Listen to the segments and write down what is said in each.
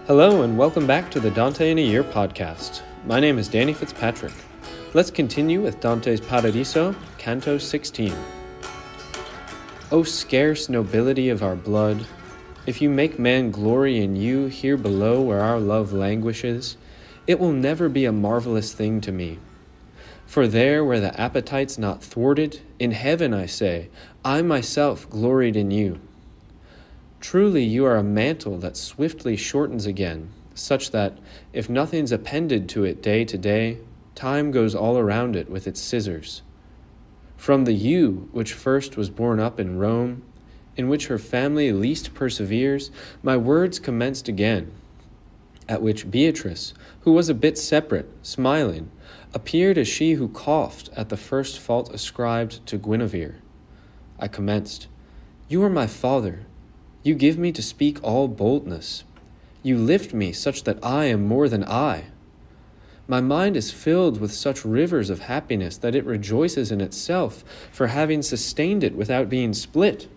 Hello and welcome back to the Dante in a Year podcast. My name is Danny Fitzpatrick. Let's continue with Dante's Paradiso, Canto 16. O scarce nobility of our blood, if you make man glory in you here below where our love languishes, it will never be a marvelous thing to me. For there where the appetite's not thwarted, in heaven I say, I myself gloried in you. Truly you are a mantle that swiftly shortens again, such that, if nothing's appended to it day to day, time goes all around it with its scissors. From the you which first was born up in Rome, in which her family least perseveres, my words commenced again, at which Beatrice, who was a bit separate, smiling, appeared as she who coughed at the first fault ascribed to Guinevere. I commenced, You are my father. You give me to speak all boldness. You lift me such that I am more than I. My mind is filled with such rivers of happiness that it rejoices in itself for having sustained it without being split.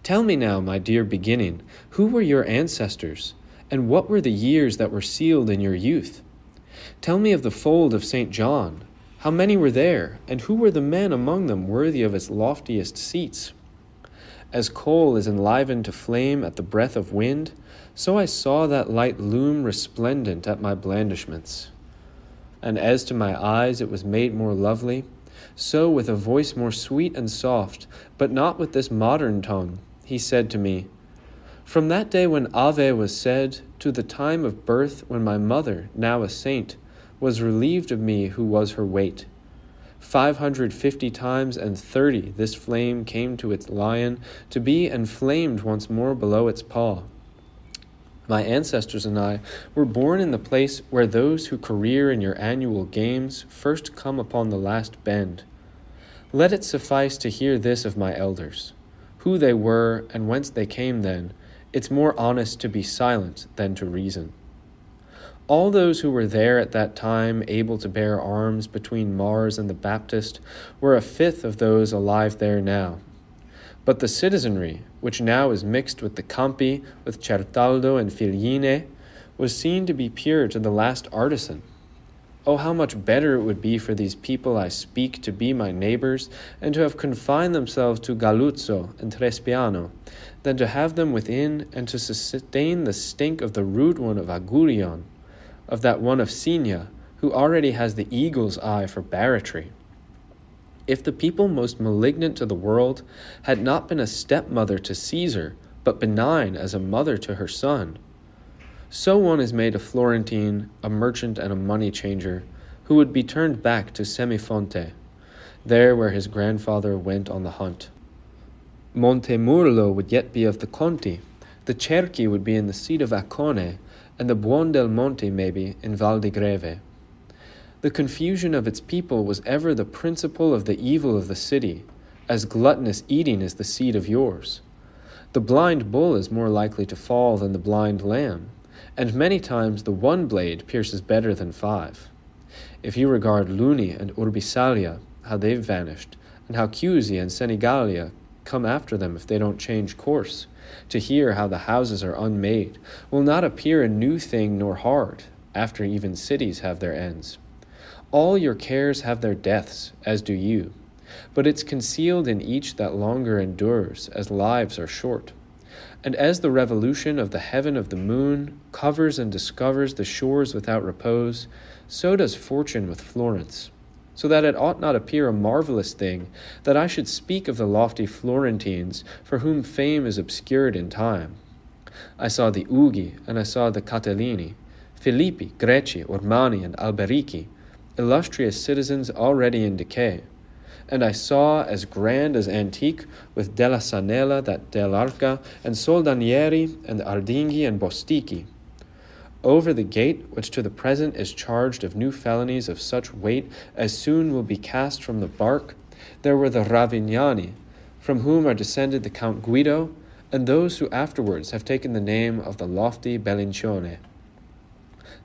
Tell me now, my dear beginning, who were your ancestors, and what were the years that were sealed in your youth? Tell me of the fold of St. John. How many were there, and who were the men among them worthy of its loftiest seats? As coal is enlivened to flame at the breath of wind, so I saw that light loom resplendent at my blandishments. And as to my eyes it was made more lovely, so with a voice more sweet and soft, but not with this modern tongue, he said to me, From that day when Ave was said, to the time of birth when my mother, now a saint, was relieved of me who was her weight. 550 times and 30 this flame came to its lion, to be enflamed once more below its paw. My ancestors and I were born in the place where those who career in your annual games first come upon the last bend. Let it suffice to hear this of my elders. Who they were and whence they came then, it's more honest to be silent than to reason. All those who were there at that time able to bear arms between Mars and the Baptist were a fifth of those alive there now. But the citizenry, which now is mixed with the Campi, with Certaldo and Figline, was seen to be pure to the last artisan. Oh, how much better it would be for these people I speak to be my neighbors, and to have confined themselves to Galuzzo and Trespiano, than to have them within, and to sustain the stink of the rude one of Agulion, of that one of Signa, who already has the eagle's eye for barratry. If the people most malignant to the world had not been a stepmother to Caesar, but benign as a mother to her son, so one is made a Florentine, a merchant and a money changer, who would be turned back to Semifonte, there where his grandfather went on the hunt. Monte Murlo would yet be of the Conti, the Cerchi would be in the seat of Accone, and the Buon del Monte, maybe, in Val di Greve. The confusion of its people was ever the principle of the evil of the city, as gluttonous eating is the seed of yours. The blind bull is more likely to fall than the blind lamb, and many times the one blade pierces better than 5. If you regard Luni and Urbisalia, how they've vanished, and how Chiusi and Senigallia come after them if they don't change course, to hear how the houses are unmade, will not appear a new thing nor hard, after even cities have their ends. All your cares have their deaths, as do you, but it's concealed in each that longer endures, as lives are short. And as the revolution of the heaven of the moon covers and discovers the shores without repose, so does fortune with Florence. So that it ought not appear a marvelous thing that I should speak of the lofty Florentines for whom fame is obscured in time. I saw the Ughi and I saw the Catellini, Filippi, Greci, Ormani, and Alberici, illustrious citizens already in decay. And I saw as grand as antique with Della Sanella, that Dell'Arca, and Soldanieri, and Ardinghi, and Bostichi. Over the gate, which to the present is charged of new felonies of such weight as soon will be cast from the bark, there were the Ravignani, from whom are descended the Count Guido, and those who afterwards have taken the name of the lofty Bellincione.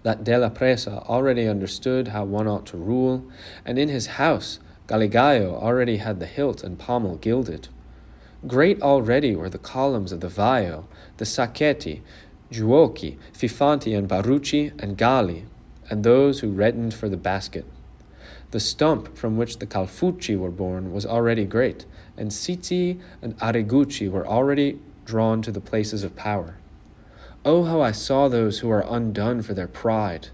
That Della Presa already understood how one ought to rule, and in his house Galigaio already had the hilt and pommel gilded. Great already were the columns of the Vaio, the Sacchetti, Giuochi, Fifanti and Barucci and Galli, and those who reddened for the basket. The stump from which the Calfucci were born was already great, and Sizzi and Arrigucci were already drawn to the places of power. Oh, how I saw those who are undone for their pride,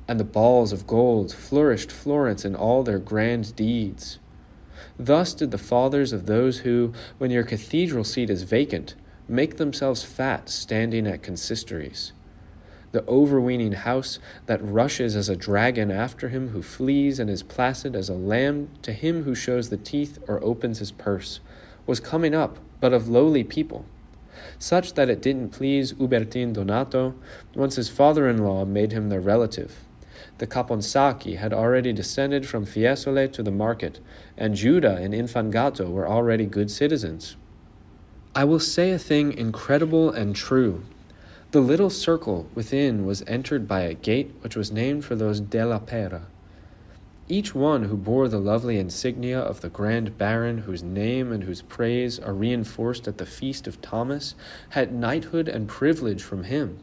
and the balls of gold flourished Florence in all their grand deeds. Thus did the fathers of those who, when your cathedral seat is vacant, make themselves fat standing at consistories. The overweening house that rushes as a dragon after him who flees and is placid as a lamb to him who shows the teeth or opens his purse, was coming up, but of lowly people, such that it didn't please Ubertin Donato, once his father-in-law made him their relative. The Caponsacchi had already descended from Fiesole to the market, and Judah and Infangato were already good citizens. I will say a thing incredible and true. The little circle within was entered by a gate which was named for those della Pera. Each one who bore the lovely insignia of the grand baron whose name and whose praise are reinforced at the feast of Thomas had knighthood and privilege from him.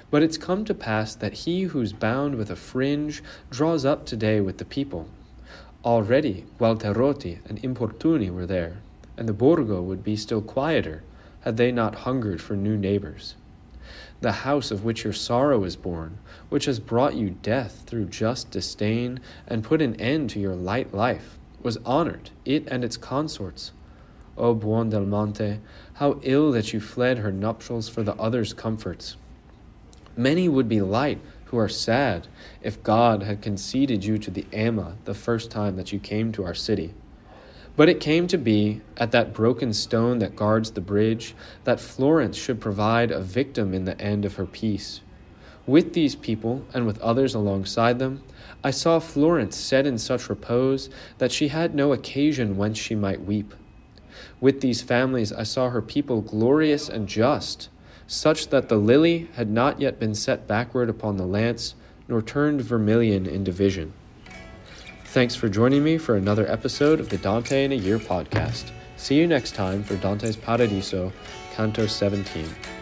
But it's come to pass that he who's bound with a fringe draws up today with the people. Already Gualterotti and Importuni were there, and the Borgo would be still quieter had they not hungered for new neighbors. The house of which your sorrow is born, which has brought you death through just disdain and put an end to your light life, was honored, it and its consorts. O Buondelmonte, how ill that you fled her nuptials for the other's comforts. Many would be light who are sad if God had conceded you to the Ama the first time that you came to our city. But it came to be, at that broken stone that guards the bridge, that Florence should provide a victim in the end of her peace. With these people, and with others alongside them, I saw Florence set in such repose that she had no occasion whence she might weep. With these families I saw her people glorious and just, such that the lily had not yet been set backward upon the lance, nor turned vermilion in division. Thanks for joining me for another episode of the Dante in a Year podcast. See you next time for Dante's Paradiso, Canto 17.